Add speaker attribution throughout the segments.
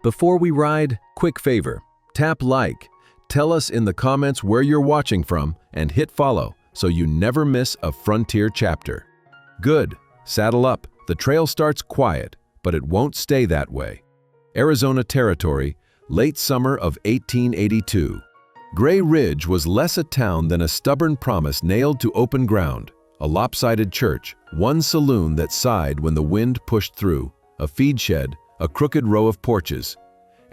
Speaker 1: Before we ride, quick favor, tap like, tell us in the comments where you're watching from, and hit follow so you never miss a frontier chapter. Good, saddle up. The trail starts quiet, but it won't stay that way. Arizona Territory, late summer of 1882. Gray Ridge was less a town than a stubborn promise nailed to open ground, a lopsided church, one saloon that sighed when the wind pushed through, a feed shed, a crooked row of porches,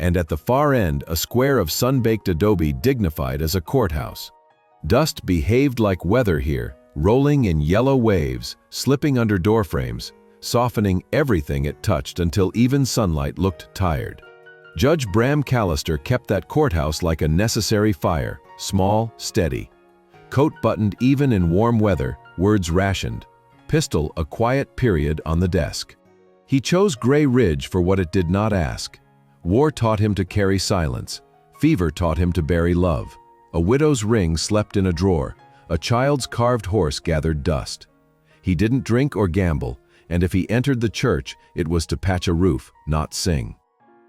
Speaker 1: and at the far end a square of sun-baked adobe dignified as a courthouse. Dust behaved like weather here, rolling in yellow waves, slipping under doorframes, softening everything it touched until even sunlight looked tired. Judge Bram Callister kept that courthouse like a necessary fire, small, steady. Coat buttoned even in warm weather, words rationed. Pistol a quiet period on the desk. He chose Gray Ridge for what it did not ask. War taught him to carry silence. Fever taught him to bury love. A widow's ring slept in a drawer. A child's carved horse gathered dust. He didn't drink or gamble, and if he entered the church, it was to patch a roof, not sing.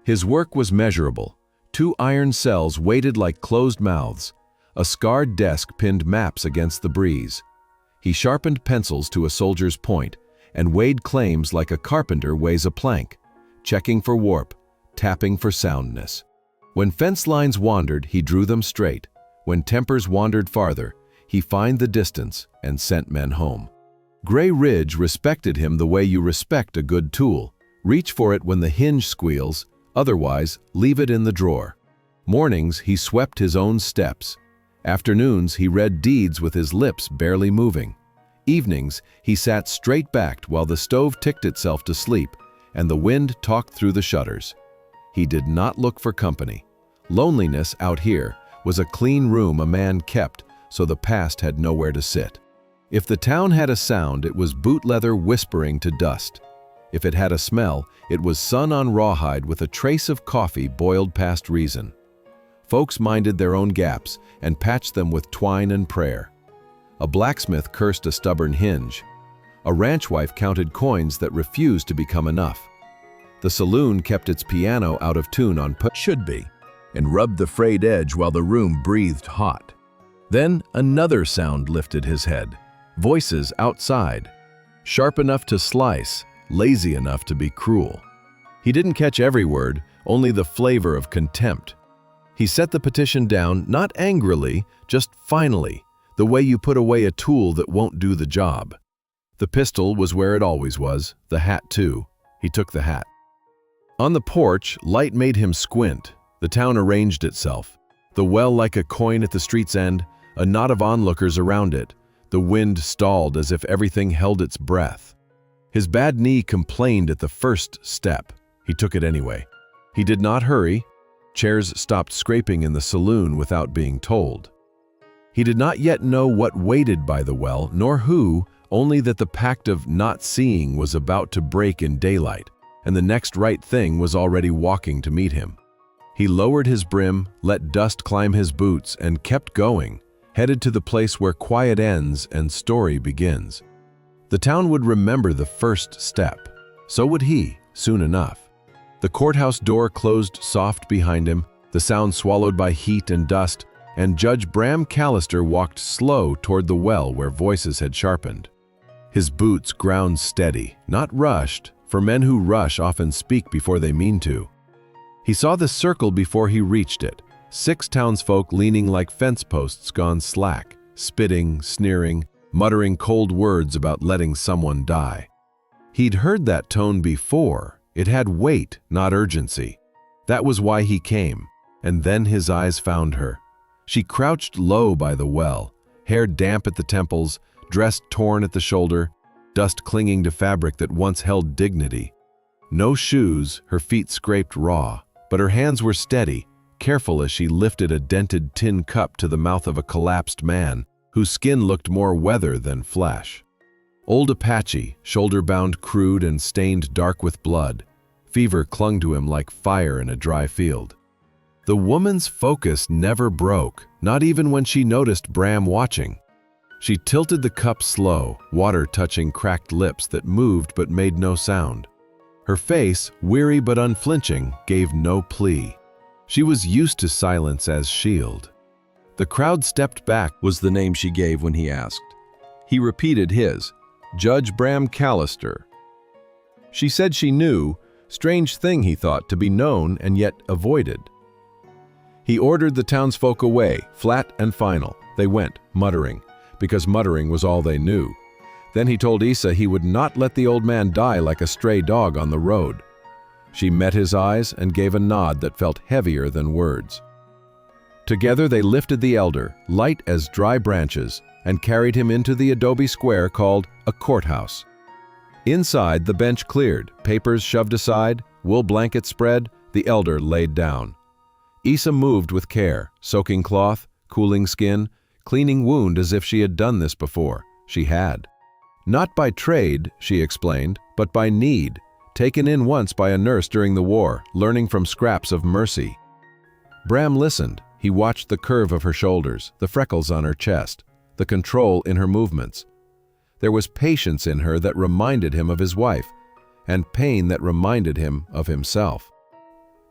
Speaker 1: His work was measurable. 2 iron cells waited like closed mouths. A scarred desk pinned maps against the breeze. He sharpened pencils to a soldier's point and weighed claims like a carpenter weighs a plank, checking for warp, tapping for soundness. When fence lines wandered, he drew them straight. When tempers wandered farther, he fined the distance and sent men home. Gray Ridge respected him the way you respect a good tool. Reach for it when the hinge squeals, otherwise leave it in the drawer. Mornings he swept his own steps. Afternoons he read deeds with his lips barely moving. Evenings he sat straight-backed while the stove ticked itself to sleep and the wind talked through the shutters. He did not look for company. Loneliness out here was a clean room a man kept so the past had nowhere to sit. If the town had a sound, it was boot leather whispering to dust. If it had a smell, it was sun on rawhide with a trace of coffee boiled past reason. Folks minded their own gaps and patched them with twine and prayer. A blacksmith cursed a stubborn hinge. A ranch wife counted coins that refused to become enough. The saloon kept its piano out of tune on should be, and rubbed the frayed edge while the room breathed hot. Then another sound lifted his head. Voices outside, sharp enough to slice, lazy enough to be cruel. He didn't catch every word, only the flavor of contempt. He set the petition down, not angrily, just finally, the way you put away a tool that won't do the job. The pistol was where it always was, the hat too. He took the hat. On the porch, light made him squint. The town arranged itself. The well like a coin at the street's end, a knot of onlookers around it. The wind stalled as if everything held its breath. His bad knee complained at the first step. He took it anyway. He did not hurry. Chairs stopped scraping in the saloon without being told. He did not yet know what waited by the well, nor who, only that the pact of not seeing was about to break in daylight, and the next right thing was already walking to meet him. He lowered his brim, let dust climb his boots, and kept going, headed to the place where quiet ends and story begins. The town would remember the first step. So would he, soon enough. The courthouse door closed soft behind him, the sound swallowed by heat and dust, and Judge Bram Callister walked slow toward the well where voices had sharpened. His boots ground steady, not rushed, for men who rush often speak before they mean to. He saw the circle before he reached it. 6 townsfolk leaning like fence posts gone slack, spitting, sneering, muttering cold words about letting someone die. He'd heard that tone before. It had weight, not urgency. That was why he came, and then his eyes found her. She crouched low by the well, hair damp at the temples, dress torn at the shoulder, dust clinging to fabric that once held dignity. No shoes, her feet scraped raw, but her hands were steady, careful as she lifted a dented tin cup to the mouth of a collapsed man, whose skin looked more weather than flesh. Old Apache, shoulder-bound, crude, and stained dark with blood. Fever clung to him like fire in a dry field. The woman's focus never broke, not even when she noticed Bram watching. She tilted the cup slow, water touching cracked lips that moved but made no sound. Her face, weary but unflinching, gave no plea. She was used to silence as shield. The crowd stepped back was the name she gave when he asked. He repeated his, Judge Bram Callister. She said she knew, strange thing he thought to be known and yet avoided. He ordered the townsfolk away, flat and final. They went, muttering, because muttering was all they knew. Then he told Isa he would not let the old man die like a stray dog on the road. She met his eyes and gave a nod that felt heavier than words. Together they lifted the elder, light as dry branches, and carried him into the adobe square called a courthouse. Inside, the bench cleared, papers shoved aside, wool blankets spread, the elder laid down. Isa moved with care, soaking cloth, cooling skin, cleaning wound as if she had done this before. She had. Not by trade, she explained, but by need, taken in once by a nurse during the war, learning from scraps of mercy. Bram listened. He watched the curve of her shoulders, the freckles on her chest, the control in her movements. There was patience in her that reminded him of his wife, and pain that reminded him of himself.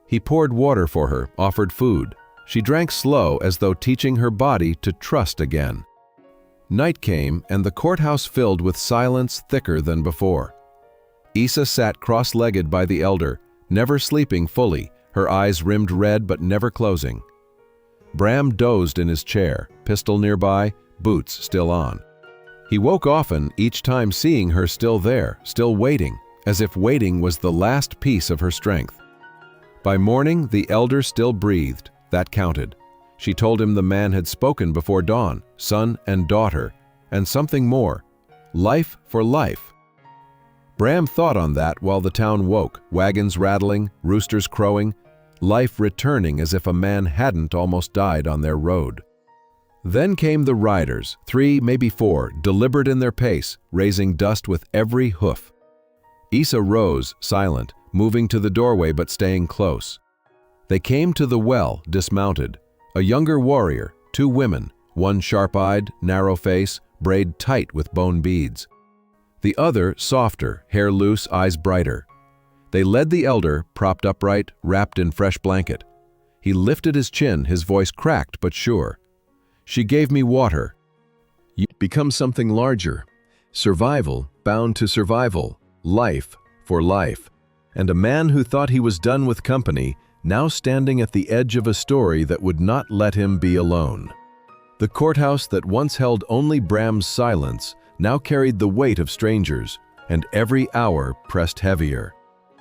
Speaker 1: He poured water for her, offered food. She drank slow as though teaching her body to trust again. Night came and the courthouse filled with silence thicker than before. Isa sat cross-legged by the elder, never sleeping fully, her eyes rimmed red but never closing. Bram dozed in his chair, pistol nearby, boots still on. He woke often, each time seeing her still there, still waiting, as if waiting was the last piece of her strength. By morning, the elder still breathed. That counted. She told him the man had spoken before dawn, son and daughter, and something more. Life for life. Bram thought on that while the town woke, wagons rattling, roosters crowing, life returning as if a man hadn't almost died on their road. Then came the riders, 3, maybe 4, deliberate in their pace, raising dust with every hoof. Isa rose, silent, moving to the doorway but staying close. They came to the well, dismounted. A younger warrior, 2 women, one sharp-eyed, narrow face, braid tight with bone beads. The other, softer, hair loose, eyes brighter. They led the elder, propped upright, wrapped in fresh blanket. He lifted his chin, his voice cracked but sure. She gave me water. You become something larger. Survival, bound to survival. Life for life. And a man who thought he was done with company, now standing at the edge of a story that would not let him be alone. The courthouse that once held only Bram's silence now carried the weight of strangers, and every hour pressed heavier.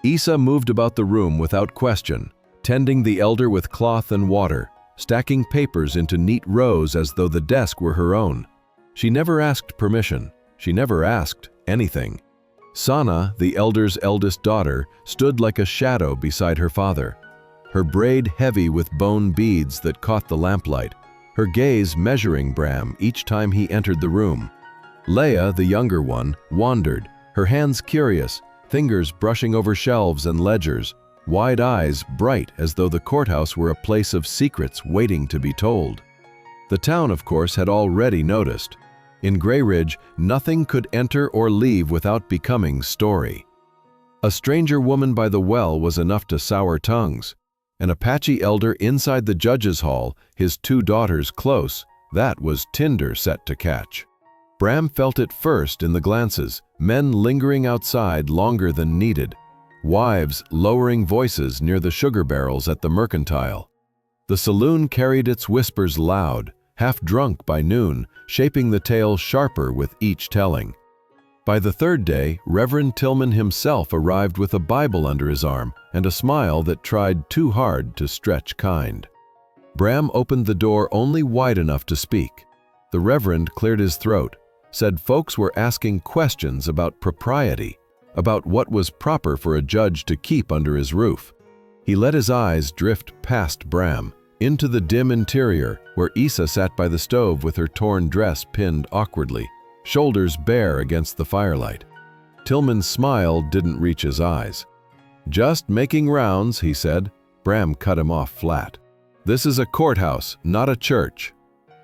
Speaker 1: Isa moved about the room without question, tending the elder with cloth and water, stacking papers into neat rows as though the desk were her own. She never asked permission. She never asked anything. Sana, the elder's eldest daughter, stood like a shadow beside her father, her braid heavy with bone beads that caught the lamplight, her gaze measuring Bram each time he entered the room. Leia, the younger one, wandered, her hands curious, fingers brushing over shelves and ledgers, wide eyes bright as though the courthouse were a place of secrets waiting to be told. The town, of course, had already noticed. In Grey Ridge, nothing could enter or leave without becoming story. A stranger woman by the well was enough to sour tongues. An Apache elder inside the judge's hall, his 2 daughters close, that was tinder set to catch. Bram felt it first in the glances, men lingering outside longer than needed, wives lowering voices near the sugar barrels at the mercantile. The saloon carried its whispers loud, half drunk by noon, shaping the tale sharper with each telling. By the 3rd day, Reverend Tillman himself arrived with a Bible under his arm and a smile that tried too hard to stretch kind. Bram opened the door only wide enough to speak. The Reverend cleared his throat, said folks were asking questions about propriety, about what was proper for a judge to keep under his roof. He let his eyes drift past Bram, into the dim interior where Isa sat by the stove with her torn dress pinned awkwardly, shoulders bare against the firelight. Tillman's smile didn't reach his eyes. "Just making rounds," he said. Bram cut him off flat. "This is a courthouse, not a church."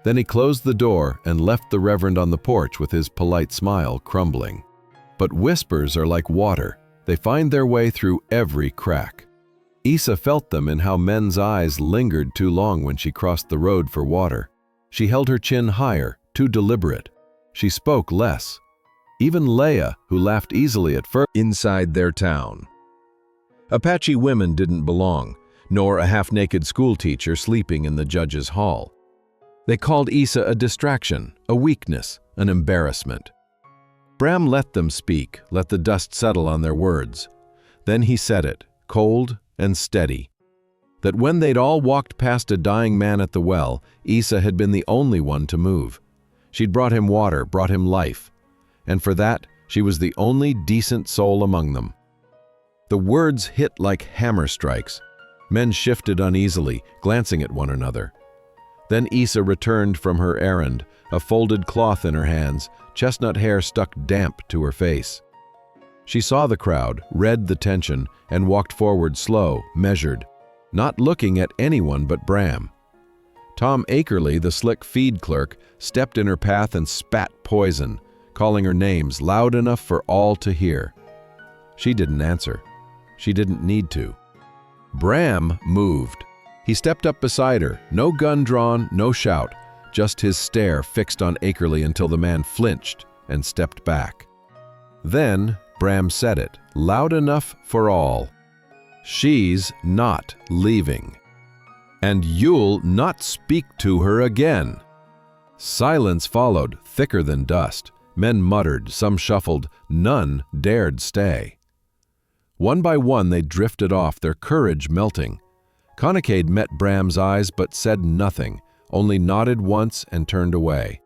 Speaker 1: Then he closed the door and left the Reverend on the porch with his polite smile crumbling. But whispers are like water. They find their way through every crack. Isa felt them in how men's eyes lingered too long when she crossed the road for water. She held her chin higher, too deliberate. She spoke less. Even Leia, who laughed easily at first, inside their town. Apache women didn't belong, nor a half-naked schoolteacher sleeping in the judge's hall. They called Isa a distraction, a weakness, an embarrassment. Bram let them speak, let the dust settle on their words. Then he said it, cold and steady, that when they'd all walked past a dying man at the well, Isa had been the only one to move. She'd brought him water, brought him life, and for that, she was the only decent soul among them. The words hit like hammer strikes. Men shifted uneasily, glancing at one another. Then Isa returned from her errand, a folded cloth in her hands, chestnut hair stuck damp to her face. She saw the crowd, read the tension, and walked forward slow, measured, not looking at anyone but Bram. Tom Akerley, the slick feed clerk, stepped in her path and spat poison, calling her names loud enough for all to hear. She didn't answer. She didn't need to. Bram moved. He stepped up beside her, no gun drawn, no shout, just his stare fixed on Akerley until the man flinched and stepped back. Then Bram said it, loud enough for all. "She's not leaving. And you'll not speak to her again." Silence followed, thicker than dust. Men muttered, some shuffled, none dared stay. One by one they drifted off, their courage melting. Conacade met Bram's eyes but said nothing, only nodded once and turned away.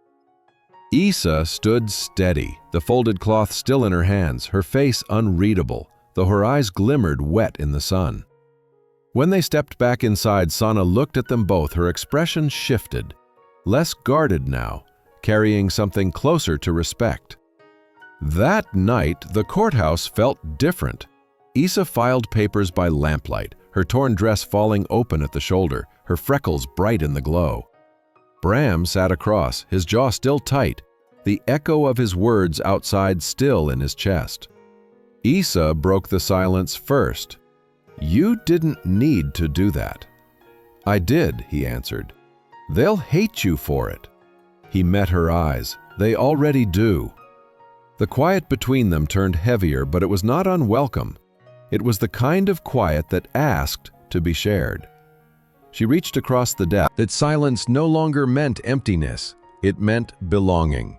Speaker 1: Isa stood steady, the folded cloth still in her hands, her face unreadable, though her eyes glimmered wet in the sun. When they stepped back inside, Sana looked at them both, her expression shifted, less guarded now, carrying something closer to respect. That night, the courthouse felt different. Isa filed papers by lamplight, her torn dress falling open at the shoulder, her freckles bright in the glow. Bram sat across, his jaw still tight, the echo of his words outside still in his chest. Isa broke the silence first. "You didn't need to do that." "I did," he answered. "They'll hate you for it." He met her eyes. "They already do." The quiet between them turned heavier, but it was not unwelcome. It was the kind of quiet that asked to be shared. She reached across the desk. That silence no longer meant emptiness. It meant belonging.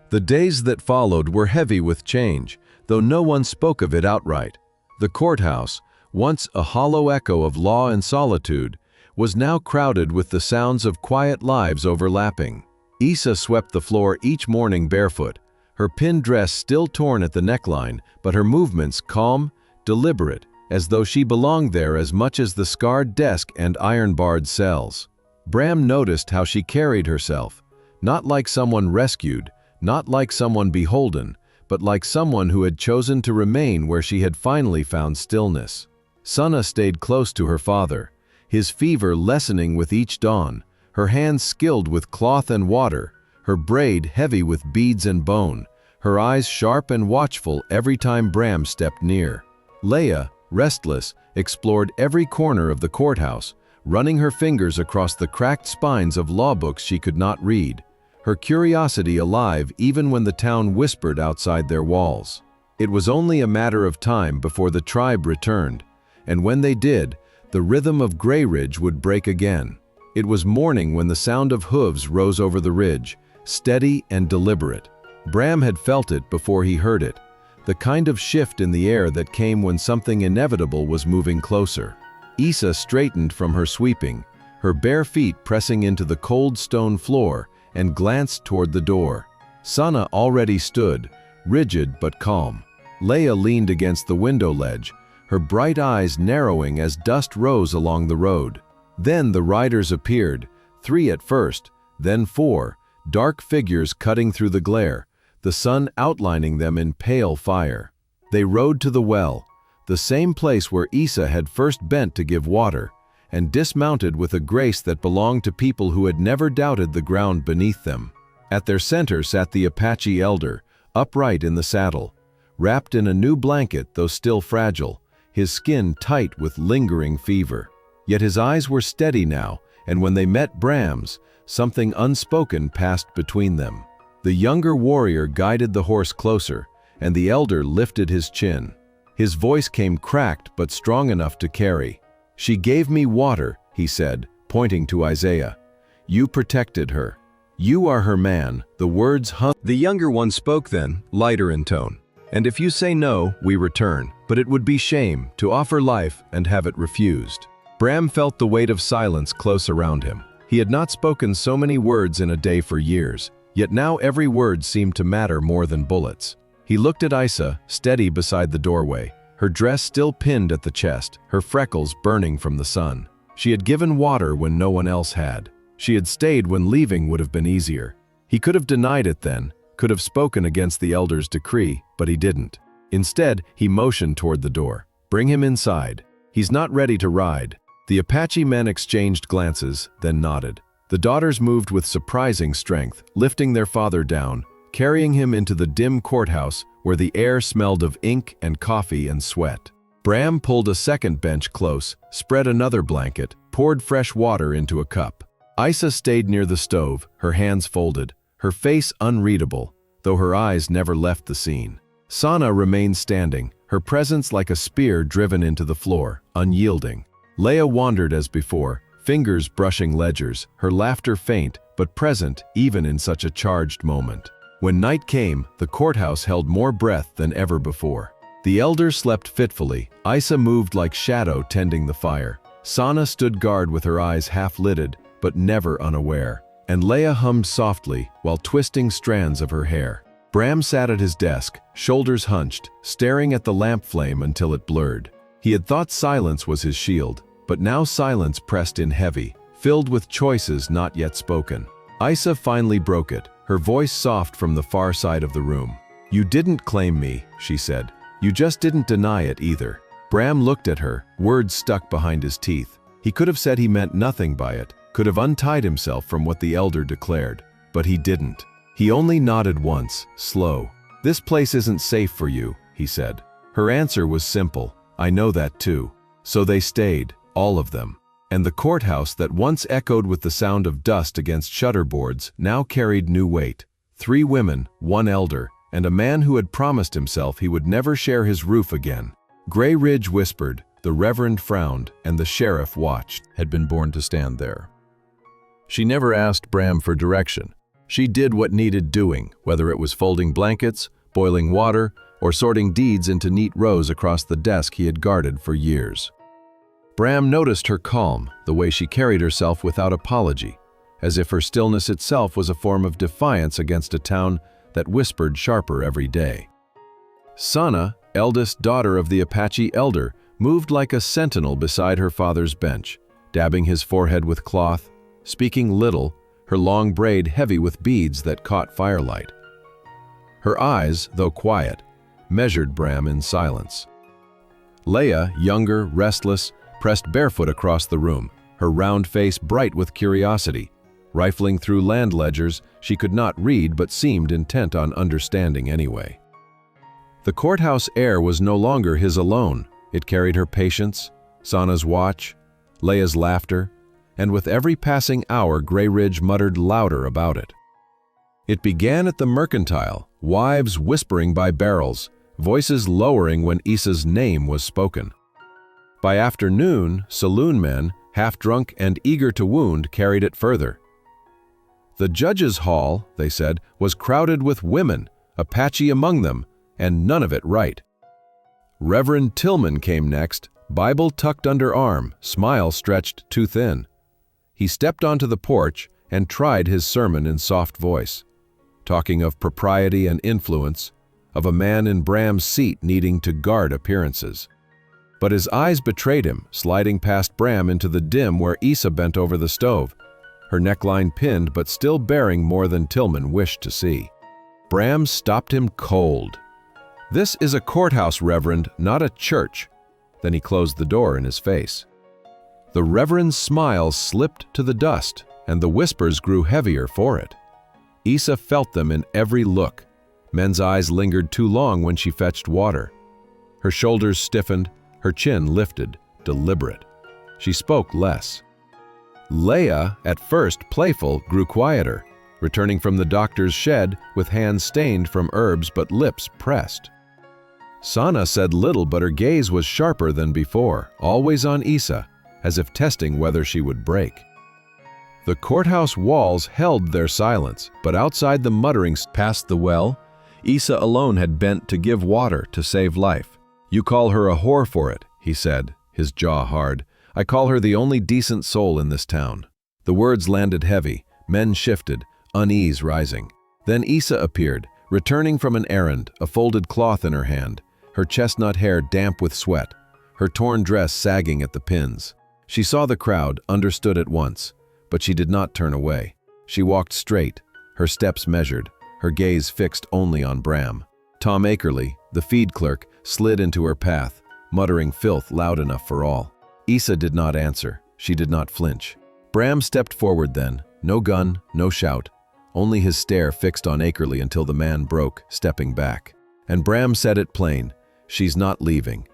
Speaker 1: The days that followed were heavy with change, though no one spoke of it outright. The courthouse, once a hollow echo of law and solitude, was now crowded with the sounds of quiet lives overlapping. Isa swept the floor each morning barefoot, her pinned dress still torn at the neckline, but her movements calm, deliberate, as though she belonged there as much as the scarred desk and iron-barred cells. Bram noticed how she carried herself, not like someone rescued, not like someone beholden, but like someone who had chosen to remain where she had finally found stillness. Sana stayed close to her father, his fever lessening with each dawn, her hands skilled with cloth and water, her braid heavy with beads and bone, her eyes sharp and watchful every time Bram stepped near. Leia, restless, explored every corner of the courthouse, running her fingers across the cracked spines of law books she could not read, her curiosity alive even when the town whispered outside their walls. It was only a matter of time before the tribe returned, and when they did, the rhythm of Grey Ridge would break again. It was morning when the sound of hooves rose over the ridge, steady and deliberate. Bram had felt it before he heard it, the kind of shift in the air that came when something inevitable was moving closer. Isa straightened from her sweeping, her bare feet pressing into the cold stone floor, and glanced toward the door. Sana already stood, rigid but calm. Leia leaned against the window ledge, her bright eyes narrowing as dust rose along the road. Then the riders appeared, 3 at first, then 4, dark figures cutting through the glare, the sun outlining them in pale fire. They rode to the well, the same place where Isa had first bent to give water, and dismounted with a grace that belonged to people who had never doubted the ground beneath them. At their center sat the Apache elder, upright in the saddle, wrapped in a new blanket though still fragile, his skin tight with lingering fever. Yet his eyes were steady now, and when they met Bram's, something unspoken passed between them. The younger warrior guided the horse closer, and the elder lifted his chin. His voice came cracked but strong enough to carry. "She gave me water," he said, pointing to Isaiah. "You protected her. You are her man." The words hung. The younger one spoke then, lighter in tone. "And if you say no, we return, but it would be shame to offer life and have it refused." Bram felt the weight of silence close around him. He had not spoken so many words in a day for years, yet now every word seemed to matter more than bullets. He looked at Isa, steady beside the doorway, her dress still pinned at the chest, her freckles burning from the sun. She had given water when no one else had. She had stayed when leaving would have been easier. He could have denied it then, could have spoken against the elder's decree, but he didn't. Instead, he motioned toward the door. "Bring him inside. He's not ready to ride." The Apache men exchanged glances, then nodded. The daughters moved with surprising strength, lifting their father down, carrying him into the dim courthouse where the air smelled of ink and coffee and sweat. Bram pulled a second bench close, spread another blanket, poured fresh water into a cup. Isa stayed near the stove, her hands folded, her face unreadable, though her eyes never left the scene. Sana remained standing, her presence like a spear driven into the floor, unyielding. Leia wandered as before, fingers brushing ledgers, her laughter faint but present even in such a charged moment. When night came, the courthouse held more breath than ever before. The elders slept fitfully, Isa moved like shadow tending the fire. Sana stood guard with her eyes half-lidded, but never unaware, and Leia hummed softly while twisting strands of her hair. Bram sat at his desk, shoulders hunched, staring at the lamp flame until it blurred. He had thought silence was his shield, but now silence pressed in heavy, filled with choices not yet spoken. Isa finally broke it, her voice soft from the far side of the room. "You didn't claim me," she said. "You just didn't deny it either." Bram looked at her, words stuck behind his teeth. He could have said he meant nothing by it, could have untied himself from what the elder declared, but he didn't. He only nodded once, slow. "This place isn't safe for you," he said. Her answer was simple. "I know that too." So they stayed, all of them. And the courthouse that once echoed with the sound of dust against shutterboards now carried new weight. 3 women, 1 elder, and a man who had promised himself he would never share his roof again. Grey Ridge whispered, the Reverend frowned, and the sheriff watched. Had been born to stand there. She never asked Bram for direction. She did what needed doing, whether it was folding blankets, boiling water, or sorting deeds into neat rows across the desk he had guarded for years. Bram noticed her calm, the way she carried herself without apology, as if her stillness itself was a form of defiance against a town that whispered sharper every day. Sana, eldest daughter of the Apache elder, moved like a sentinel beside her father's bench, dabbing his forehead with cloth, speaking little, her long braid heavy with beads that caught firelight. Her eyes, though quiet, measured Bram in silence. Leia, younger, restless, pressed barefoot across the room, her round face bright with curiosity. Rifling through land ledgers, she could not read but seemed intent on understanding anyway. The courthouse air was no longer his alone. It carried her patience, Sana's watch, Leia's laughter, and with every passing hour Grey Ridge muttered louder about it. It began at the mercantile, wives whispering by barrels, voices lowering when Isa's name was spoken. By afternoon, saloon men, half-drunk and eager to wound, carried it further. The judge's hall, they said, was crowded with women, Apache among them, and none of it right. Reverend Tillman came next, Bible tucked under arm, smile stretched too thin. He stepped onto the porch and tried his sermon in soft voice, talking of propriety and influence, of a man in Bram's seat needing to guard appearances. But his eyes betrayed him, sliding past Bram into the dim where Isa bent over the stove, her neckline pinned but still bearing more than Tillman wished to see. Bram stopped him cold. "This is a courthouse, Reverend, not a church." Then he closed the door in his face. The Reverend's smile slipped to the dust, and the whispers grew heavier for it. Isa felt them in every look, Men's eyes lingered too long when she fetched water. Her shoulders stiffened, her chin lifted, deliberate. She spoke less. Leah, at first playful, grew quieter, returning from the doctor's shed with hands stained from herbs but lips pressed. Sana said little, but her gaze was sharper than before, always on Isa, as if testing whether she would break. The courthouse walls held their silence, but outside the mutterings past the well, Isa alone had bent to give water to save life. "You call her a whore for it," he said, his jaw hard. "I call her the only decent soul in this town." The words landed heavy, men shifted, unease rising. Then Isa appeared, returning from an errand, a folded cloth in her hand, her chestnut hair damp with sweat, her torn dress sagging at the pins. She saw the crowd, understood at once, but she did not turn away. She walked straight, her steps measured, her gaze fixed only on Bram. Tom Akerley, the feed clerk, slid into her path, muttering filth loud enough for all. Isa did not answer. She did not flinch. Bram stepped forward then, no gun, no shout, only his stare fixed on Akerley until the man broke, stepping back. And Bram said it plain, "She's not leaving,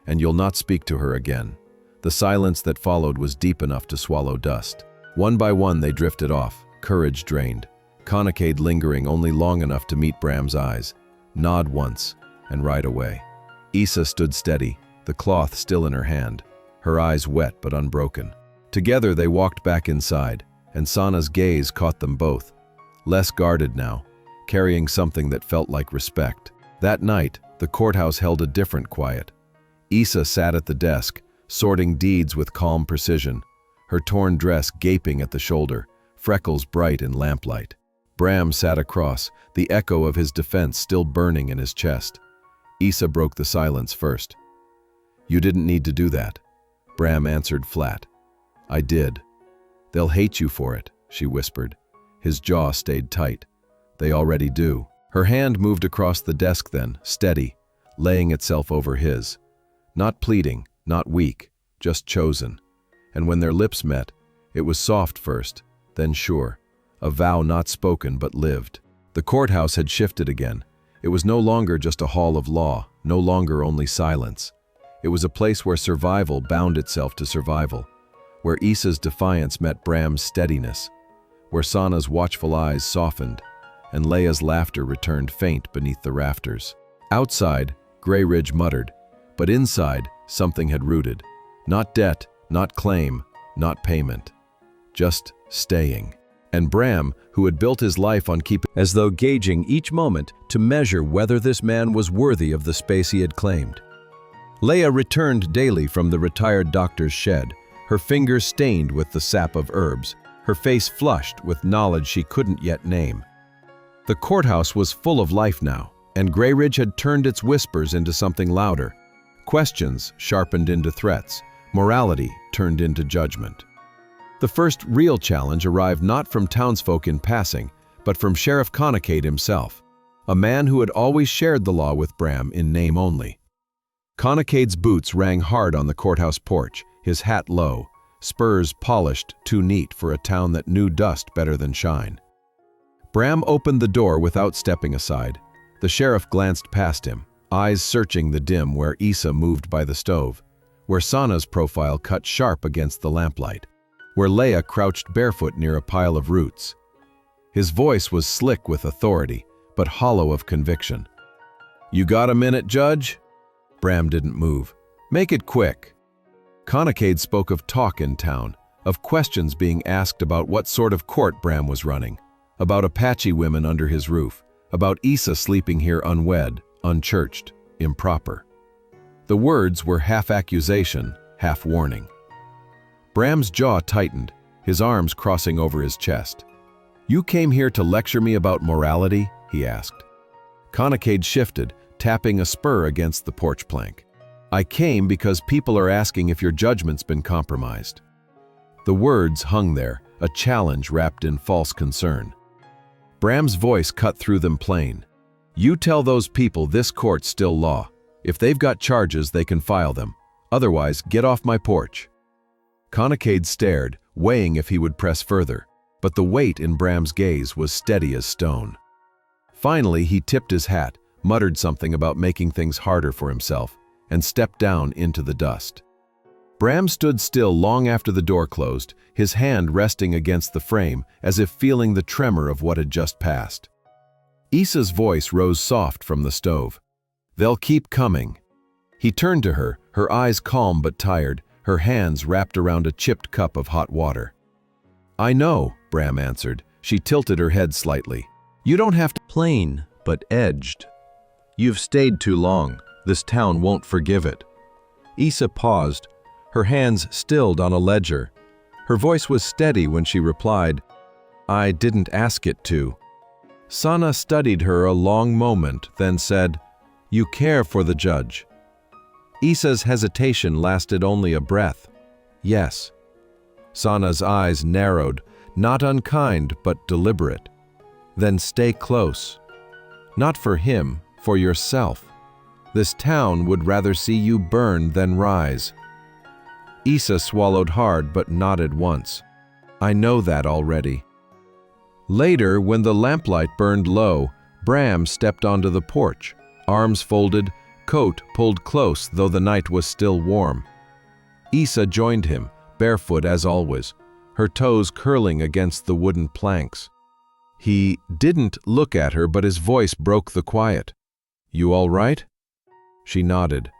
Speaker 1: and you'll not speak to her again." The silence that followed was deep enough to swallow dust. One by one they drifted off, courage drained, Conacade lingering only long enough to meet Bram's eyes, nod once, and ride away. Isa stood steady, the cloth still in her hand, her eyes wet but unbroken. Together they walked back inside, and Sana's gaze caught them both, less guarded now, carrying something that felt like respect. That night, the courthouse held a different quiet. Isa sat at the desk, sorting deeds with calm precision, her torn dress gaping at the shoulder, freckles bright in lamplight. Bram sat across, the echo of his defense still burning in his chest. Isa broke the silence first. "You didn't need to do that," Bram answered flat. "I did. They'll hate you for it," she whispered. His jaw stayed tight. "They already do." Her hand moved across the desk then, steady, laying itself over his. Not pleading, not weak, just chosen. And when their lips met, it was soft first, then sure, a vow not spoken but lived. The courthouse had shifted again. It was no longer just a hall of law, no longer only silence. It was a place where survival bound itself to survival, where Isa's defiance met Bram's steadiness, where Sana's watchful eyes softened, and Leia's laughter returned faint beneath the rafters. Outside, Grey Ridge muttered, but inside, something had rooted. Not debt, not claim, not payment. Just staying. And Bram, who had built his life on keeping, as though gauging each moment to measure whether this man was worthy of the space he had claimed. Leia returned daily from the retired doctor's shed, her fingers stained with the sap of herbs, her face flushed with knowledge she couldn't yet name. The courthouse was full of life now, and Grey Ridge had turned its whispers into something louder. Questions sharpened into threats, morality turned into judgment. The first real challenge arrived not from townsfolk in passing, but from Sheriff Conacade himself, a man who had always shared the law with Bram in name only. Conacade's boots rang hard on the courthouse porch, his hat low, spurs polished too neat for a town that knew dust better than shine. Bram opened the door without stepping aside. The sheriff glanced past him, eyes searching the dim where Isa moved by the stove, where Sana's profile cut sharp against the lamplight, where Leia crouched barefoot near a pile of roots. His voice was slick with authority, but hollow of conviction. "You got a minute, Judge?" Bram didn't move. "Make it quick." Conacade spoke of talk in town, of questions being asked about what sort of court Bram was running, about Apache women under his roof, about Isa sleeping here unwed, unchurched, improper. The words were half accusation, half warning. Bram's jaw tightened, his arms crossing over his chest. "You came here to lecture me about morality?" he asked. Conacade shifted, tapping a spur against the porch plank. "I came because people are asking if your judgment's been compromised." The words hung there, a challenge wrapped in false concern. Bram's voice cut through them plain. "You tell those people this court's still law. If they've got charges, they can file them. Otherwise, get off my porch." Conacade stared, weighing if he would press further, but the weight in Bram's gaze was steady as stone. Finally, he tipped his hat, muttered something about making things harder for himself, and stepped down into the dust. Bram stood still long after the door closed, his hand resting against the frame, as if feeling the tremor of what had just passed. Issa's voice rose soft from the stove. "They'll keep coming." He turned to her, her eyes calm but tired, her hands wrapped around a chipped cup of hot water. "I know," Bram answered. She tilted her head slightly. "You don't have to."
Speaker 2: Plain, but edged. "You've stayed too long. This town won't forgive it." Issa paused, her hands stilled on a ledger. Her voice was steady when she replied, "I didn't ask it to." Sana studied her a long moment, then said, "You care for the judge." Issa's hesitation lasted only a breath. "Yes." Sana's eyes narrowed, not unkind but deliberate. "Then stay close. Not for him, for yourself. This town would rather see you burn than rise." Issa swallowed hard but nodded once. "I know that already." Later, when the lamplight burned low, Bram stepped onto the porch, arms folded, coat pulled close though the night was still warm. Issa joined him, barefoot as always, her toes curling against the wooden planks. He didn't look at her, but his voice broke the quiet. "You all right?" She nodded.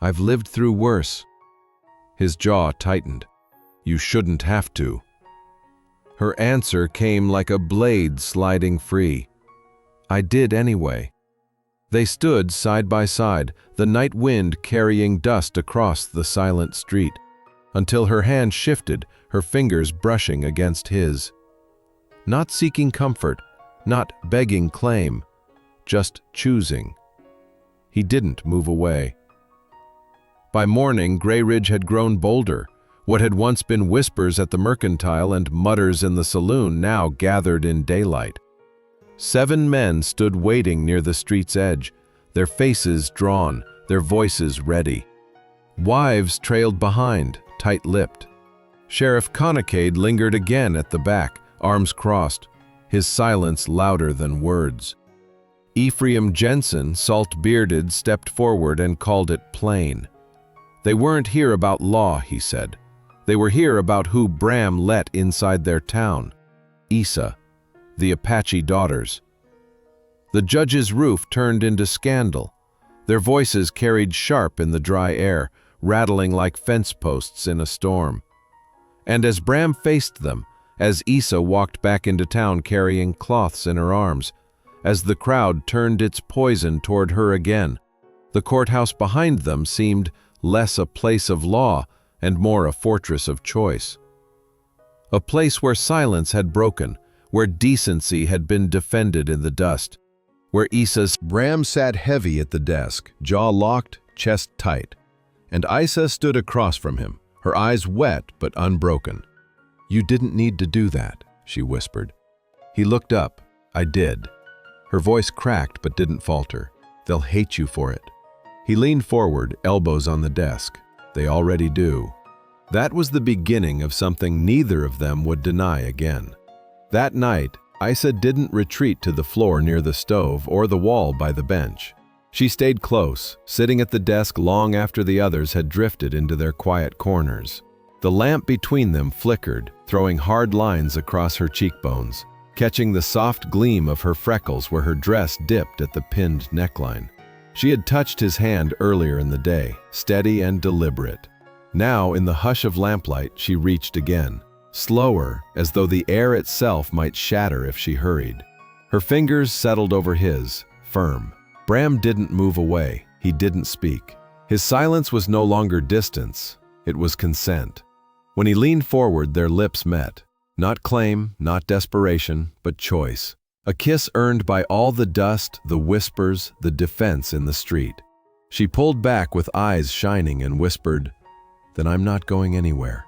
Speaker 2: "I've lived through worse." His jaw tightened. "You shouldn't have to." Her answer came like a blade sliding free. "I did anyway." They stood side by side, the night wind carrying dust across the silent street, until her hand shifted, her fingers brushing against his. Not seeking comfort, not begging claim, just choosing. He didn't move away. By morning, Grey Ridge had grown bolder. What had once been whispers at the mercantile and mutters in the saloon now gathered in daylight. 7 men stood waiting near the street's edge, their faces drawn, their voices ready. Wives trailed behind, tight-lipped. Sheriff Conacade lingered again at the back, arms crossed, his silence louder than words. Ephraim Jensen, salt-bearded, stepped forward and called it plain. They weren't here about law, he said. They were here about who Bram let inside their town. Issa, the Apache daughters. The judge's roof turned into scandal. Their voices carried sharp in the dry air, rattling like fence posts in a storm. And as Bram faced them, as Issa walked back into town carrying cloths in her arms, as the crowd turned its poison toward her again, the courthouse behind them seemed less a place of law and more a fortress of choice. A place where silence had broken, where decency had been defended in the dust, where Issa's Bram sat heavy at the desk, jaw locked, chest tight, and Issa stood across from him, her eyes wet but unbroken. "You didn't need to do that," she whispered. He looked up. "I did." Her voice cracked but didn't falter. "They'll hate you for it." He leaned forward, elbows on the desk. "They already do." That was the beginning of something neither of them would deny again. That night, Issa didn't retreat to the floor near the stove or the wall by the bench. She stayed close, sitting at the desk long after the others had drifted into their quiet corners. The lamp between them flickered, throwing hard lines across her cheekbones, catching the soft gleam of her freckles where her dress dipped at the pinned neckline. She had touched his hand earlier in the day, steady and deliberate. Now, in the hush of lamplight, she reached again, slower, as though the air itself might shatter if she hurried. Her fingers settled over his, firm. Bram didn't move away. He didn't speak. His silence was no longer distance. It was consent. When he leaned forward, their lips met. Not claim, not desperation, but choice. A kiss earned by all the dust, the whispers, the defense in the street. She pulled back with eyes shining and whispered, "Then I'm not going anywhere."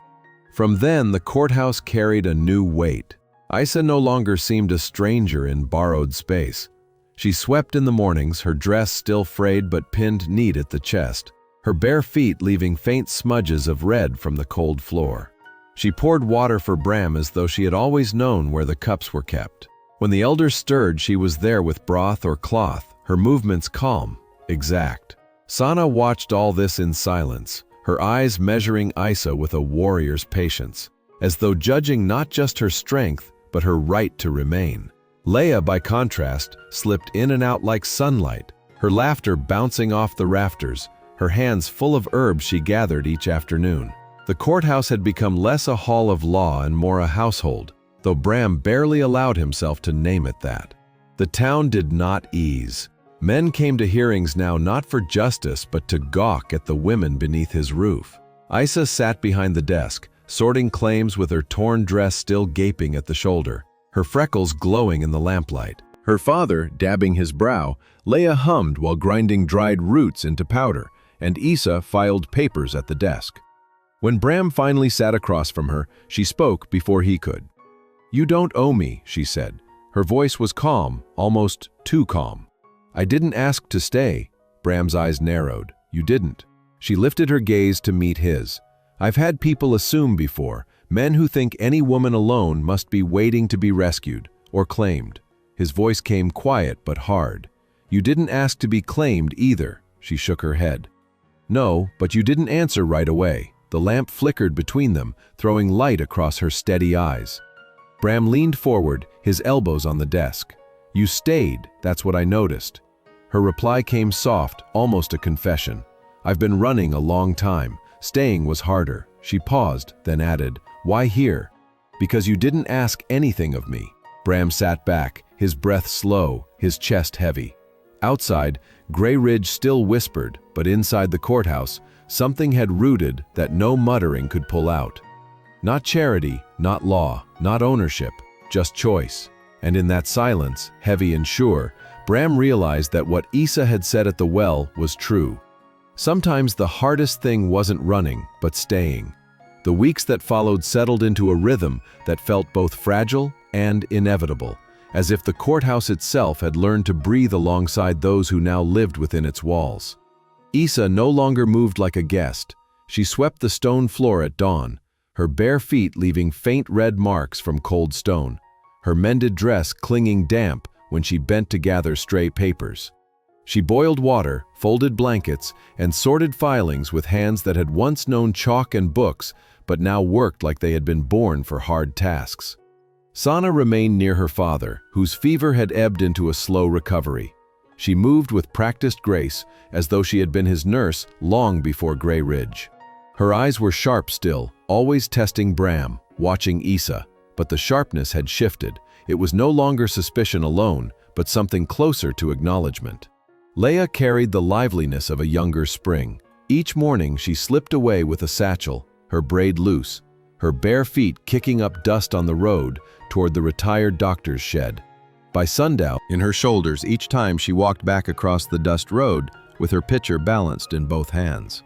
Speaker 2: From then, the courthouse carried a new weight. Issa no longer seemed a stranger in borrowed space. She swept in the mornings, her dress still frayed but pinned neat at the chest, her bare feet leaving faint smudges of red from the cold floor. She poured water for Bram as though she had always known where the cups were kept.
Speaker 1: When the elders stirred, she was there with broth or cloth, her movements calm, exact. Sana watched all this in silence, her eyes measuring Isa with a warrior's patience, as though judging not just her strength, but her right to remain. Leia, by contrast, slipped in and out like sunlight, her laughter bouncing off the rafters, her hands full of herbs she gathered each afternoon. The courthouse had become less a hall of law and more a household, though Bram barely allowed himself to name it that. The town did not ease. Men came to hearings now not for justice but to gawk at the women beneath his roof. Isa sat behind the desk, sorting claims with her torn dress still gaping at the shoulder, her freckles glowing in the lamplight. Her father, dabbing his brow, Leia hummed while grinding dried roots into powder, and Isa filed papers at the desk. When Bram finally sat across from her, she spoke before he could. "You don't owe me," she said. Her voice was calm, almost too calm. "I didn't ask to stay." Bram's eyes narrowed. "You didn't." She lifted her gaze to meet his. "I've had people assume before, men who think any woman alone must be waiting to be rescued, or claimed." His voice came quiet but hard. "You didn't ask to be claimed either." She shook her head. "No, but you didn't answer right away." The lamp flickered between them, throwing light across her steady eyes. Bram leaned forward, his elbows on the desk. "You stayed, that's what I noticed." Her reply came soft, almost a confession. "I've been running a long time. Staying was harder." She paused, then added, "Why here?" "Because you didn't ask anything of me." Bram sat back, his breath slow, his chest heavy. Outside, Grey Ridge still whispered, but inside the courthouse, something had rooted that no muttering could pull out. Not charity, not law, not ownership, just choice. And in that silence, heavy and sure, Bram realized that what Isa had said at the well was true. Sometimes the hardest thing wasn't running, but staying. The weeks that followed settled into a rhythm that felt both fragile and inevitable, as if the courthouse itself had learned to breathe alongside those who now lived within its walls. Isa no longer moved like a guest. She swept the stone floor at dawn, her bare feet leaving faint red marks from cold stone, her mended dress clinging damp when she bent to gather stray papers. She boiled water, folded blankets, and sorted filings with hands that had once known chalk and books, but now worked like they had been born for hard tasks. Sana remained near her father, whose fever had ebbed into a slow recovery. She moved with practiced grace, as though she had been his nurse long before Grey Ridge. Her eyes were sharp still, always testing Bram, watching Isa, but the sharpness had shifted. It was no longer suspicion alone, but something closer to acknowledgement. Leia carried the liveliness of a younger spring. Each morning she slipped away with a satchel, her braid loose, her bare feet kicking up dust on the road toward the retired doctor's shed. By sundown, in her shoulders each time she walked back across the dust road with her pitcher balanced in both hands.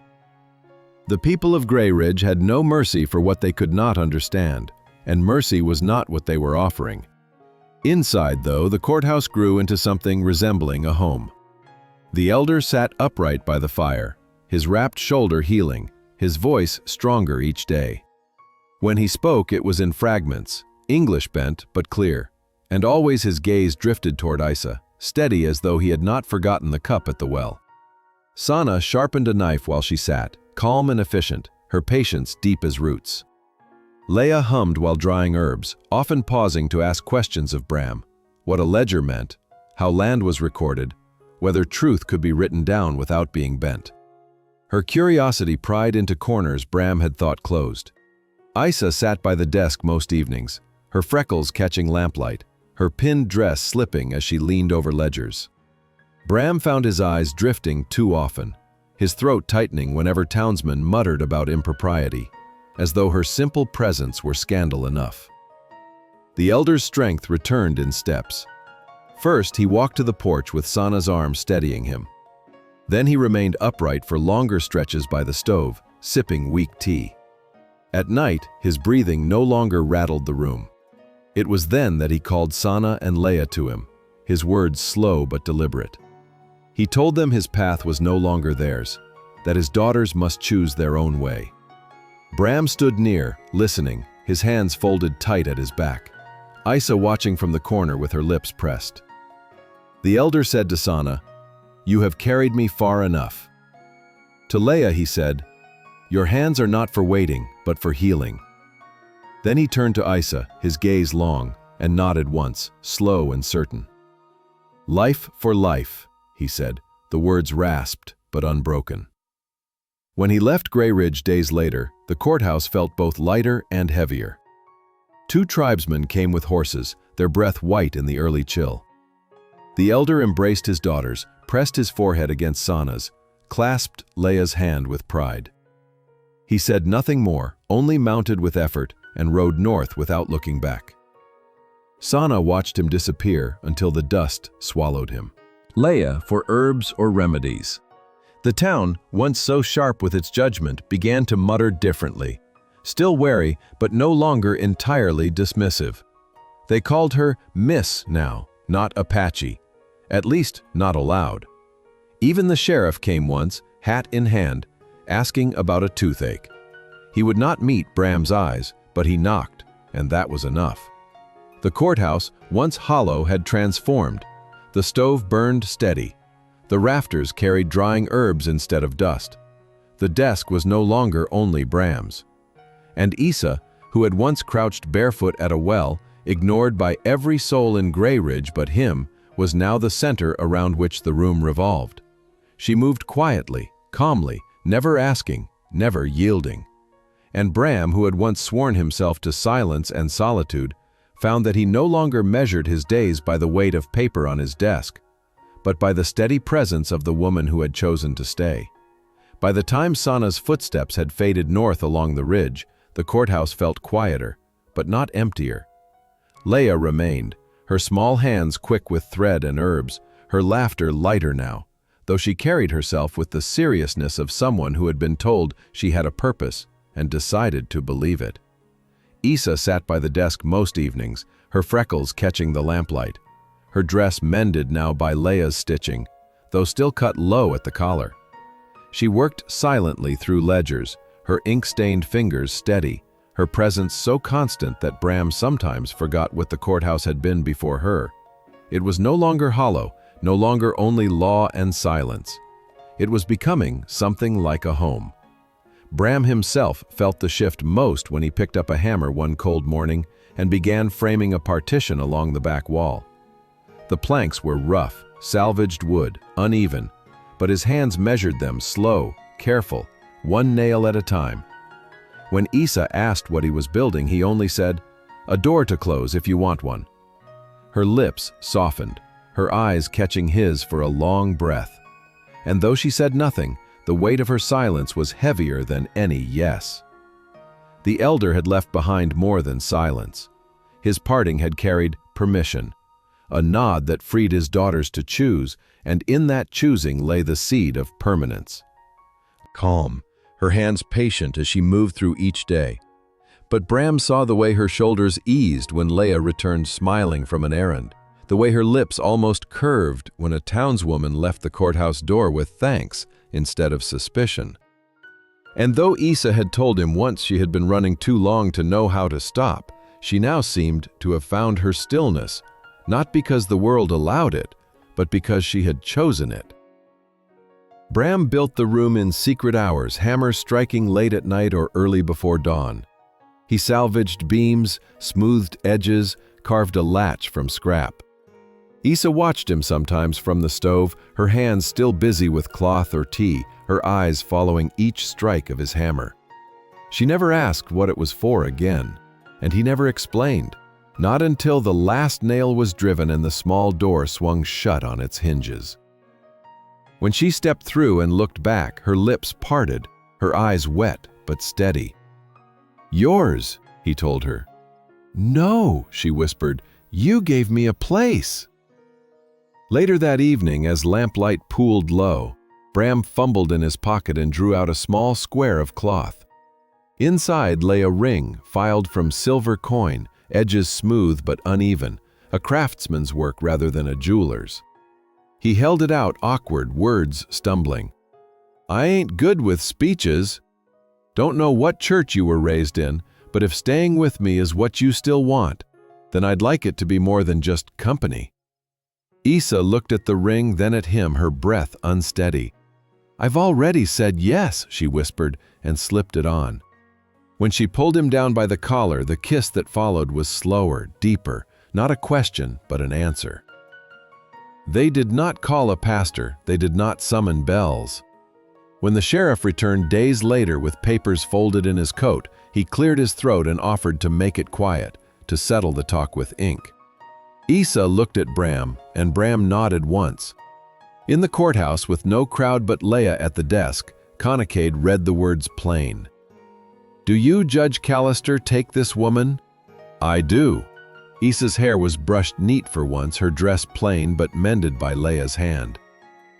Speaker 1: The people of Grey Ridge had no mercy for what they could not understand, and mercy was not what they were offering. Inside, though, the courthouse grew into something resembling a home. The elder sat upright by the fire, his wrapped shoulder healing, his voice stronger each day. When he spoke, it was in fragments, English bent but clear, and always his gaze drifted toward Isa, steady as though he had not forgotten the cup at the well. Sana sharpened a knife while she sat, calm and efficient, her patience deep as roots. Leia hummed while drying herbs, often pausing to ask questions of Bram, what a ledger meant, how land was recorded, whether truth could be written down without being bent. Her curiosity pried into corners Bram had thought closed. Isa sat by the desk most evenings, her freckles catching lamplight, her pinned dress slipping as she leaned over ledgers. Bram found his eyes drifting too often, his throat tightening whenever townsmen muttered about impropriety, as though her simple presence were scandal enough. The elder's strength returned in steps. First, he walked to the porch with Sana's arm steadying him. Then he remained upright for longer stretches by the stove, sipping weak tea. At night, his breathing no longer rattled the room. It was then that he called Sana and Leia to him, his words slow but deliberate. He told them his path was no longer theirs, that his daughters must choose their own way. Bram stood near, listening, his hands folded tight at his back. Isa watching from the corner with her lips pressed. The elder said to Sana, "You have carried me far enough." To Leia he said, "Your hands are not for waiting, but for healing." Then he turned to Isa, his gaze long, and nodded once, slow and certain. "Life for life," he said, the words rasped but unbroken. When he left Grey Ridge days later, the courthouse felt both lighter and heavier. 2 tribesmen came with horses, their breath white in the early chill. The elder embraced his daughters, pressed his forehead against Sana's, clasped Leia's hand with pride. He said nothing more, only mounted with effort and rode north without looking back. Sana watched him disappear until the dust swallowed him. Leia for herbs or remedies. The town, once so sharp with its judgment, began to mutter differently, still wary but no longer entirely dismissive. They called her Miss now, not Apache, at least not aloud. Even the sheriff came once, hat in hand, asking about a toothache. He would not meet Bram's eyes, but he knocked, and that was enough. The courthouse, once hollow, had transformed. The stove burned steady. The rafters carried drying herbs instead of dust. The desk was no longer only Bram's. And Isa, who had once crouched barefoot at a well, ignored by every soul in Grey Ridge but him, was now the center around which the room revolved. She moved quietly, calmly, never asking, never yielding. And Bram, who had once sworn himself to silence and solitude, found that he no longer measured his days by the weight of paper on his desk, but by the steady presence of the woman who had chosen to stay. By the time Sana's footsteps had faded north along the ridge, the courthouse felt quieter, but not emptier. Leia remained, her small hands quick with thread and herbs, her laughter lighter now, though she carried herself with the seriousness of someone who had been told she had a purpose and decided to believe it. Isa sat by the desk most evenings, her freckles catching the lamplight, her dress mended now by Leia's stitching, though still cut low at the collar. She worked silently through ledgers, her ink-stained fingers steady, her presence so constant that Bram sometimes forgot what the courthouse had been before her. It was no longer hollow, no longer only law and silence. It was becoming something like a home. Bram himself felt the shift most when he picked up a hammer one cold morning and began framing a partition along the back wall. The planks were rough, salvaged wood, uneven, but his hands measured them slow, careful, one nail at a time. When Isa asked what he was building, he only said, "A door to close if you want one." Her lips softened, her eyes catching his for a long breath. And though she said nothing, the weight of her silence was heavier than any yes. The elder had left behind more than silence. His parting had carried permission, a nod that freed his daughters to choose, and in that choosing lay the seed of permanence. Calm, her hands patient as she moved through each day. But Bram saw the way her shoulders eased when Leia returned smiling from an errand, the way her lips almost curved when a townswoman left the courthouse door with thanks instead of suspicion. And though Isa had told him once she had been running too long to know how to stop, she now seemed to have found her stillness, not because the world allowed it, but because she had chosen it. Bram built the room in secret hours, hammers striking late at night or early before dawn. He salvaged beams, smoothed edges, carved a latch from scrap. Isa watched him sometimes from the stove, her hands still busy with cloth or tea, her eyes following each strike of his hammer. She never asked what it was for again, and he never explained, not until the last nail was driven and the small door swung shut on its hinges. When she stepped through and looked back, her lips parted, her eyes wet but steady. "Yours," he told her. "No," she whispered, "you gave me a place." Later that evening, as lamplight pooled low, Bram fumbled in his pocket and drew out a small square of cloth. Inside lay a ring filed from silver coin, edges smooth but uneven, a craftsman's work rather than a jeweler's. He held it out awkward, words stumbling. "I ain't good with speeches. Don't know what church you were raised in, but if staying with me is what you still want, Then I'd like it to be more than just company. Isa looked at the ring, then at him, her breath unsteady. I've already said yes, she whispered, and slipped it on. When she pulled him down by the collar, the kiss that followed was slower, deeper, not a question, but an answer. They did not call a pastor, they did not summon bells. When the sheriff returned days later with papers folded in his coat, he cleared his throat and offered to make it quiet, to settle the talk with ink. Isa looked at Bram, and Bram nodded once. In the courthouse, with no crowd but Leah at the desk, Conacade read the words plain. Do you, Judge Callister, take this woman? I do. Isa's hair was brushed neat for once, her dress plain but mended by Leah's hand.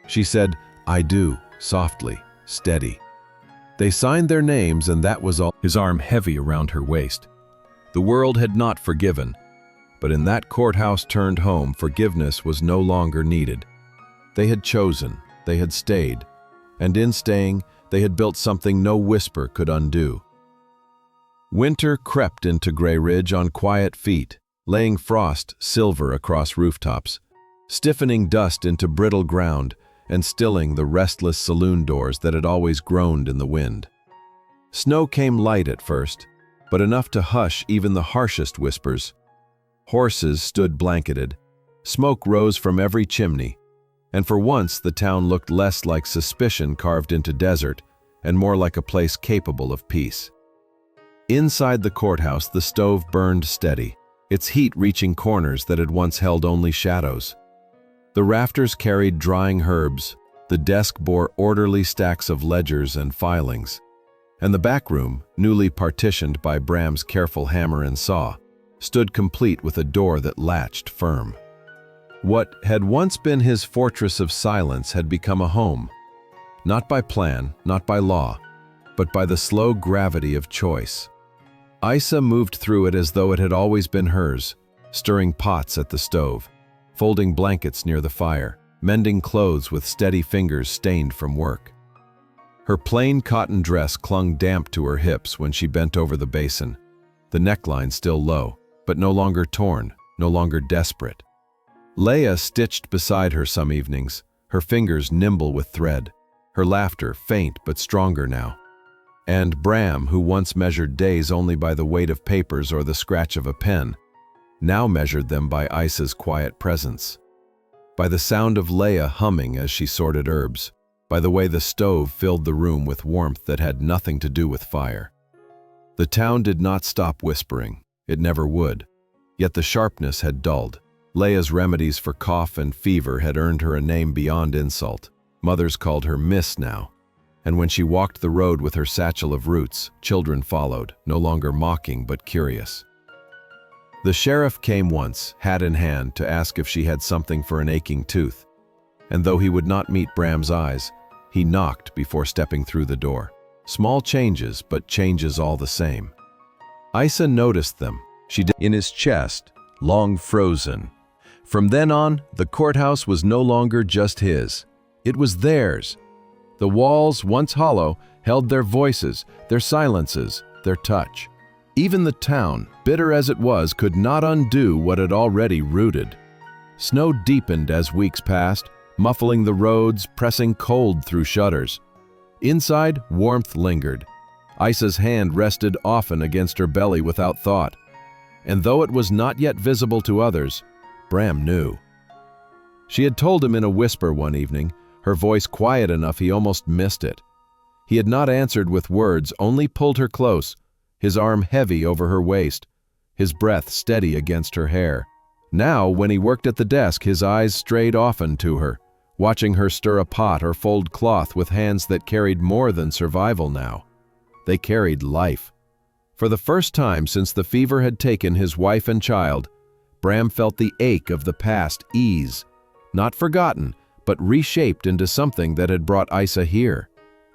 Speaker 1: She said, I do, softly, steady. They signed their names, and that was all. His arm heavy around her waist. The world had not forgiven, but in that courthouse turned home, forgiveness was no longer needed. They had chosen, they had stayed, and in staying, they had built something no whisper could undo. Winter crept into Grey Ridge on quiet feet, laying frost silver across rooftops, stiffening dust into brittle ground, and stilling the restless saloon doors that had always groaned in the wind. Snow came light at first, but enough to hush even the harshest whispers. Horses stood blanketed, smoke rose from every chimney, and for once the town looked less like suspicion carved into desert and more like a place capable of peace. Inside the courthouse, the stove burned steady, its heat reaching corners that had once held only shadows. The rafters carried drying herbs, the desk bore orderly stacks of ledgers and filings, and the back room, newly partitioned by Bram's careful hammer and saw, stood complete with a door that latched firm. What had once been his fortress of silence had become a home, not by plan, not by law, but by the slow gravity of choice. Isa moved through it as though it had always been hers, stirring pots at the stove, folding blankets near the fire, mending clothes with steady fingers stained from work. Her plain cotton dress clung damp to her hips when she bent over the basin, the neckline still low, but no longer torn, no longer desperate. Leah stitched beside her some evenings, her fingers nimble with thread, her laughter faint but stronger now. And Bram, who once measured days only by the weight of papers or the scratch of a pen, now measured them by Isa's quiet presence, by the sound of Leah humming as she sorted herbs, by the way the stove filled the room with warmth that had nothing to do with fire. The town did not stop whispering, it never would, yet the sharpness had dulled. Leah's remedies for cough and fever had earned her a name beyond insult. Mothers called her Miss now, and when she walked the road with her satchel of roots, children followed, no longer mocking but curious. The sheriff came once, hat in hand, to ask if she had something for an aching tooth, and though he would not meet Bram's eyes, he knocked before stepping through the door. Small changes, but changes all the same. Isa noticed them. She did in his chest, long frozen. From then on, the courthouse was no longer just his. It was theirs. The walls, once hollow, held their voices, their silences, their touch. Even the town, bitter as it was, could not undo what had already rooted. Snow deepened as weeks passed, muffling the roads, pressing cold through shutters. Inside, warmth lingered. Isa's hand rested often against her belly without thought. And though it was not yet visible to others, Bram knew. She had told him in a whisper one evening, her voice quiet enough he almost missed it. He had not answered with words, only pulled her close, his arm heavy over her waist, his breath steady against her hair. Now, when he worked at the desk, his eyes strayed often to her, watching her stir a pot or fold cloth with hands that carried more than survival now. They carried life. For the first time since the fever had taken his wife and child, Bram felt the ache of the past ease, not forgotten, but reshaped into something that had brought Isa here.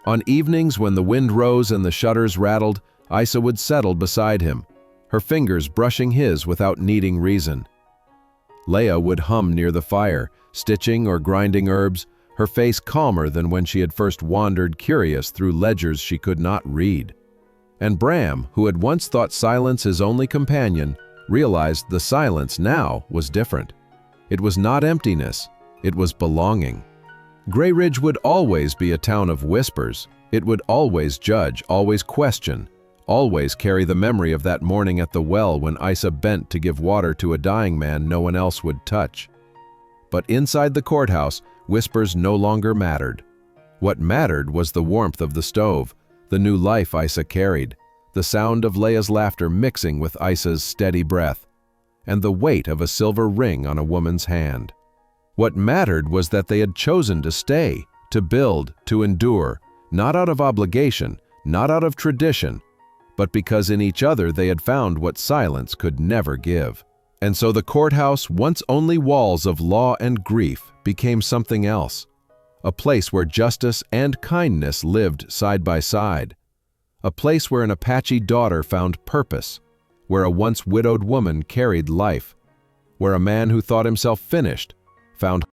Speaker 1: On evenings when the wind rose and the shutters rattled, Isa would settle beside him, her fingers brushing his without needing reason. Leah would hum near the fire, stitching or grinding herbs, her face calmer than when she had first wandered curious through ledgers she could not read. And Bram, who had once thought silence his only companion, realized the silence now was different. It was not emptiness, it was belonging. Grey Ridge would always be a town of whispers. It would always judge, always question, always carry the memory of that morning at the well when Isa bent to give water to a dying man no one else would touch. But inside the courthouse, whispers no longer mattered. What mattered was the warmth of the stove, the new life Isa carried, the sound of Leia's laughter mixing with Isa's steady breath, and the weight of a silver ring on a woman's hand. What mattered was that they had chosen to stay, to build, to endure, not out of obligation, not out of tradition, but because in each other they had found what silence could never give. And so the courthouse, once only walls of law and grief, became something else, a place where justice and kindness lived side by side, a place where an Apache daughter found purpose, where a once widowed woman carried life, where a man who thought himself finished found